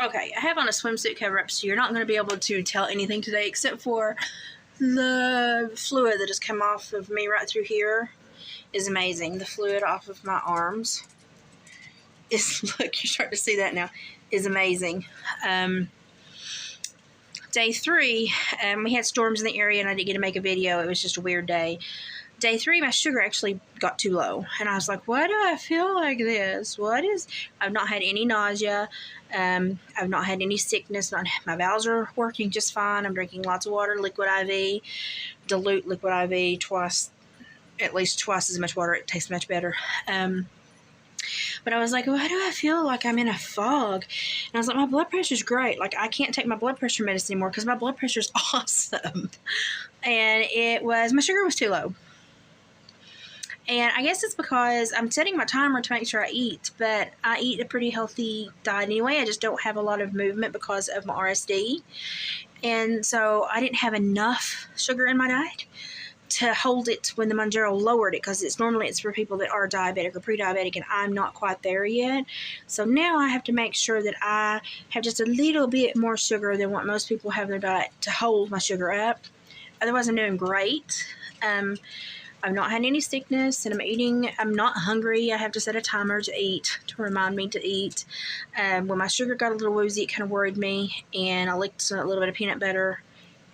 Okay, I have on a swimsuit cover up, so you're not going to be able to tell anything today except for the fluid that has come off of me right through here is amazing. The fluid off of my arms is, look, you're starting to see that now, is amazing. Day 3, we had storms in the area and I didn't get to make a video. It was just a weird day. Day 3, my sugar actually got too low. And I was like, why do I feel like this? I've not had any nausea. I've not had any sickness. My bowels are working just fine. I'm drinking lots of water, liquid IV, dilute liquid IV at least twice as much water. It tastes much better. But I was like, why do I feel like I'm in a fog? And I was like, my blood pressure's great. Like, I can't take my blood pressure medicine anymore because my blood pressure's awesome. And my sugar was too low. And I guess it's because I'm setting my timer to make sure I eat, but I eat a pretty healthy diet anyway. I just don't have a lot of movement because of my RSD. And so I didn't have enough sugar in my diet to hold it when the Mounjaro lowered it, because it's for people that are diabetic or pre-diabetic, and I'm not quite there yet. So now I have to make sure that I have just a little bit more sugar than what most people have in their diet to hold my sugar up. Otherwise, I'm doing great. I've not had any sickness, and I'm not hungry. I have to set a timer to eat to remind me to eat. When my sugar got a little woozy, it kind of worried me, and I licked a little bit of peanut butter.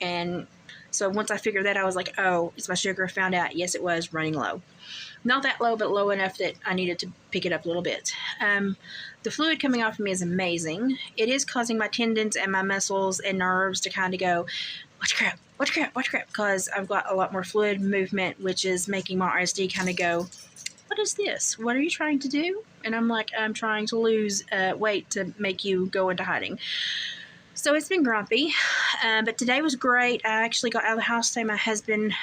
And so once I figured that, I was like, oh, it's my sugar. I found out, yes, it was running low. Not that low, but low enough that I needed to pick it up a little bit. The fluid coming off of me is amazing. It is causing my tendons and my muscles and nerves to kind of go, watch crap, watch crap, watch crap, because I've got a lot more fluid movement, which is making my RSD kind of go, what is this? What are you trying to do? And I'm like, I'm trying to lose weight to make you go into hiding. So it's been grumpy, but today was great. I actually got out of the house today. My husband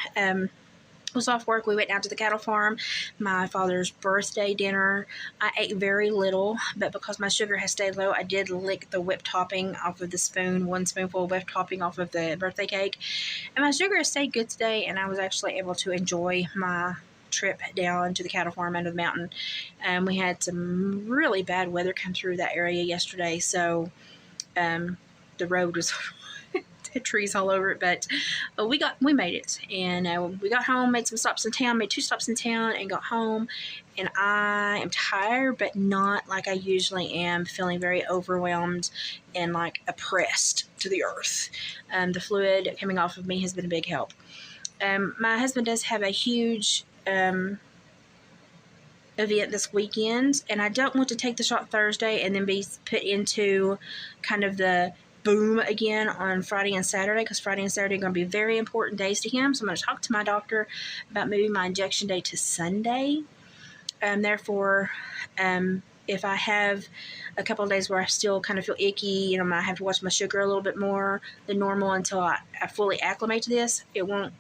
was off work. We went down to the cattle farm, my father's birthday dinner. I ate very little, but because my sugar has stayed low, I did lick the whipped topping off of the spoon, 1 spoonful of whipped topping off of the birthday cake. And my sugar has stayed good today, and I was actually able to enjoy my trip down to the cattle farm under the mountain. We had some really bad weather come through that area yesterday, so the road was trees all over it, but we made it, and we got home, made 2 stops in town, and got home. And I am tired, but not like I usually am, feeling very overwhelmed and like oppressed to the earth. The fluid coming off of me has been a big help. My husband does have a huge event this weekend, and I don't want to take the shot Thursday and then be put into kind of the boom again on Friday and Saturday, because Friday and Saturday are going to be very important days to him. So I'm going to talk to my doctor about moving my injection day to Sunday. Therefore, if I have a couple of days where I still kind of feel icky, I might have to watch my sugar a little bit more than normal until I fully acclimate to this. It won't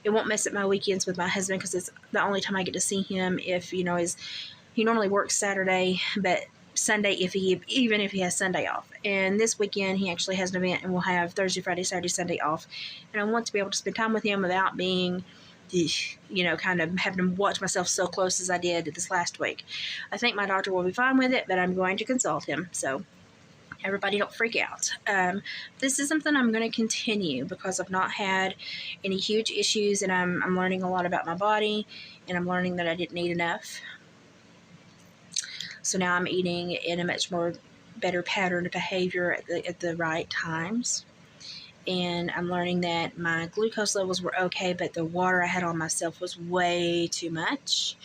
mess up my weekends with my husband, because it's the only time I get to see him. If he normally works Saturday, but Sunday, even if he has Sunday off. And this weekend he actually has an event, and we'll have Thursday, Friday, Saturday, Sunday off. And I want to be able to spend time with him without being, kind of having to watch myself so close as I did this last week. I think my doctor will be fine with it, but I'm going to consult him. So everybody don't freak out. This is something I'm going to continue, because I've not had any huge issues, and I'm learning a lot about my body, and I'm learning that I didn't eat enough. So now I'm eating in a much more better pattern of behavior at the right times. And I'm learning that my glucose levels were okay, but the water I had on myself was way too much,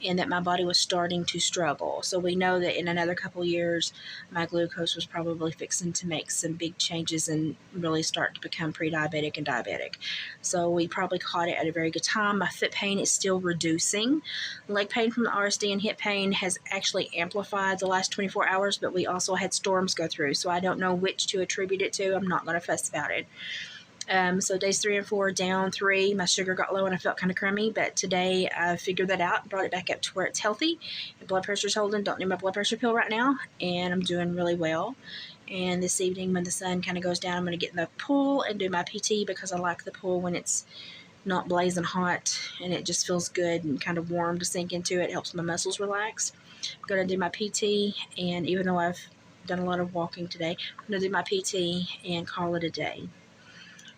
and that my body was starting to struggle. So we know that in another couple years, my glucose was probably fixing to make some big changes and really start to become pre-diabetic and diabetic. So we probably caught it at a very good time. My foot pain is still reducing. Leg pain from the RSD and hip pain has actually amplified the last 24 hours, but we also had storms go through. So I don't know which to attribute it to. I'm not going to fuss about it. So days 3 and 4, down 3, my sugar got low and I felt kind of crummy, but today I figured that out, brought it back up to where it's healthy. My blood pressure's holding, don't need my blood pressure pill right now, and I'm doing really well. And this evening, when the sun kind of goes down, I'm going to get in the pool and do my PT, because I like the pool when it's not blazing hot and it just feels good and kind of warm to sink into. It helps my muscles relax. I'm going to do my PT, and even though I've done a lot of walking today. I'm going to do my PT and call it a day.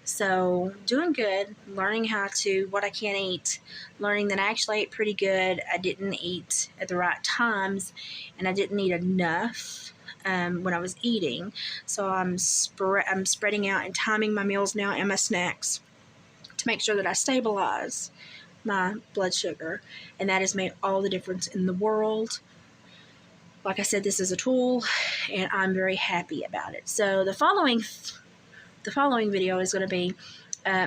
So doing good, learning what I can't eat, learning that I actually ate pretty good. I didn't eat at the right times, and I didn't eat enough when I was eating. So I'm spreading out and timing my meals now and my snacks to make sure that I stabilize my blood sugar, and that has made all the difference in the world. Like I said, this is a tool, and I'm very happy about it. So the following video is going to be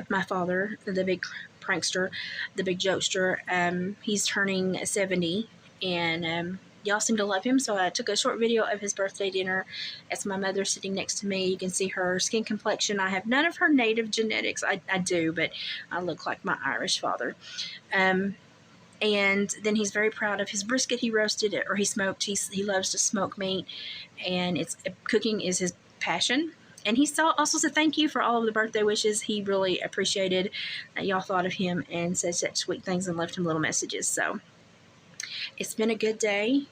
my father, the big prankster, the big jokester. He's turning 70, and y'all seem to love him, so I took a short video of his birthday dinner. It's my mother sitting next to me. You can see her skin complexion. I have none of her native genetics. I do, but I look like my Irish father. And then he's very proud of his brisket he roasted or he smoked. He loves to smoke meat, and cooking is his passion. And he also said thank you for all of the birthday wishes. He really appreciated that y'all thought of him and said such sweet things and left him little messages. So it's been a good day.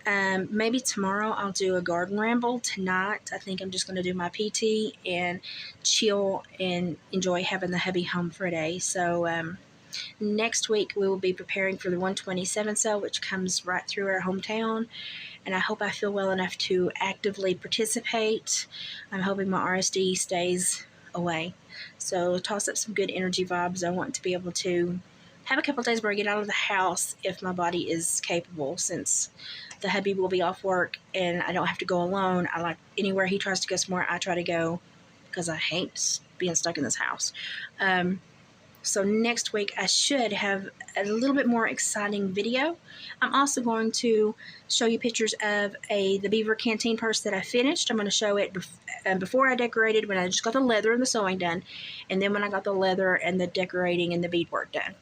Maybe tomorrow I'll do a garden ramble. Tonight I think I'm just going to do my PT and chill and enjoy having the hubby home for a day. So next week we will be preparing for the 127 sale, which comes right through our hometown, and I hope I feel well enough to actively participate. I'm hoping my RSD stays away. So toss up some good energy vibes. I want to be able to have a couple of days where I get out of the house if my body is capable, since the hubby will be off work and I don't have to go alone. I like anywhere he tries to go somewhere, I try to go, because I hate being stuck in this house. So next week I should have a little bit more exciting video. I'm also going to show you pictures of the Beaver Canteen purse that I finished. I'm going to show it before I decorated, when I just got the leather and the sewing done, and then when I got the leather and the decorating and the beadwork done.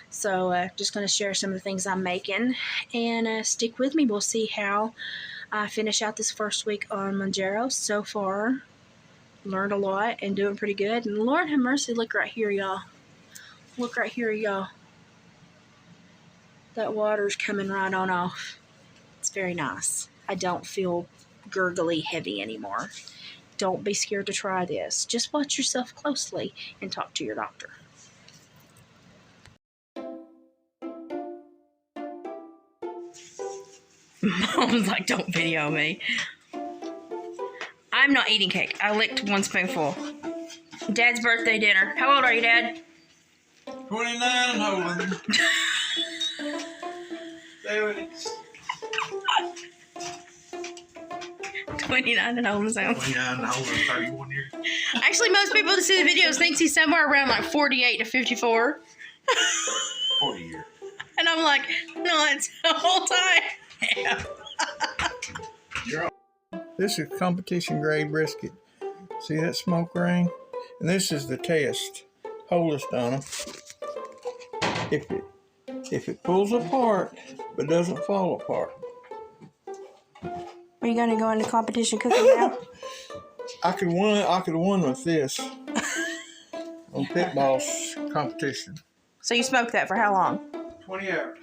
So just going to share some of the things I'm making, and stick with me. We'll see how I finish out this first week on Mounjaro. So far, learned a lot and doing pretty good. And Lord have mercy, look right here, y'all. Look right here, y'all. That water's coming right on off. It's very nice. I don't feel gurgly heavy anymore. Don't be scared to try this. Just watch yourself closely and talk to your doctor. Mom's like, don't video me. I'm not eating cake. I licked one spoonful. Dad's birthday dinner. How old are you, Dad? 29 and holding. 29 and holding. 29 and holding, 31 years. Actually, most people that see the videos thinks he's somewhere around like 48 to 54. 40 years. And I'm like, no, it's the whole time. This is competition grade brisket. See that smoke ring? And this is the test. Hold this, Donna. If it pulls apart but doesn't fall apart. Are you going to go into competition cooking now? I could have won with this on Pit Boss competition. So you smoked that for how long? 20 hours.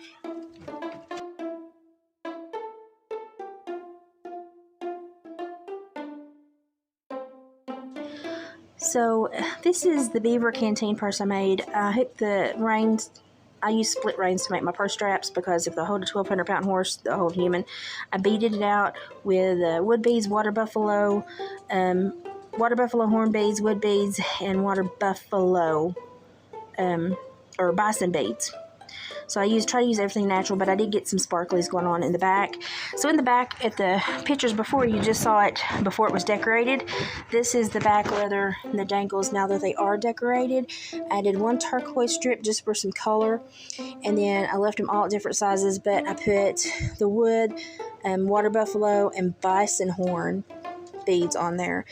So this is the Beaver Canteen purse I made. I hooked the reins. I use split reins to make my purse straps, because if they hold a 1,200-pound horse, they'll hold human. I beaded it out with wood beads, water buffalo horn beads, wood beads, and water buffalo or bison beads. So I try to use everything natural, but I did get some sparklies going on in the back. So in the back, at the pictures before, you just saw it before it was decorated. This is the back leather and the dangles now that they are decorated. I did one turquoise strip just for some color, and then I left them all at different sizes, but I put the wood, water buffalo, and bison horn beads on there,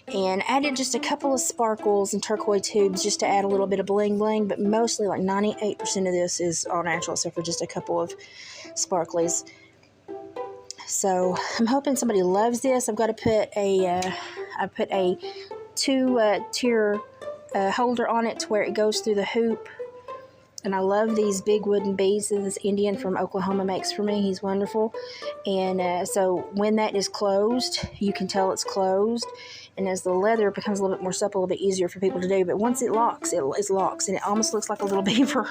and added just a couple of sparkles and turquoise tubes just to add a little bit of bling bling, but mostly like 98% of this is all natural except for just a couple of sparklies. So I'm hoping somebody loves this. I've got to put a two tier holder on it to where it goes through the hoop And I love these big wooden beads that this Indian from Oklahoma makes for me. He's wonderful. And so when that is closed, you can tell it's closed. And as the leather becomes a little bit more supple, a little bit easier for people to do. But once it locks, it locks. And it almost looks like a little beaver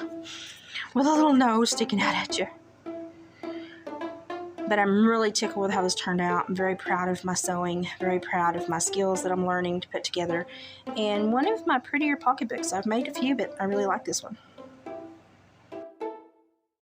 with a little nose sticking out at you. But I'm really tickled with how this turned out. I'm very proud of my sewing, very proud of my skills that I'm learning to put together. And one of my prettier pocketbooks. I've made a few, but I really like this one.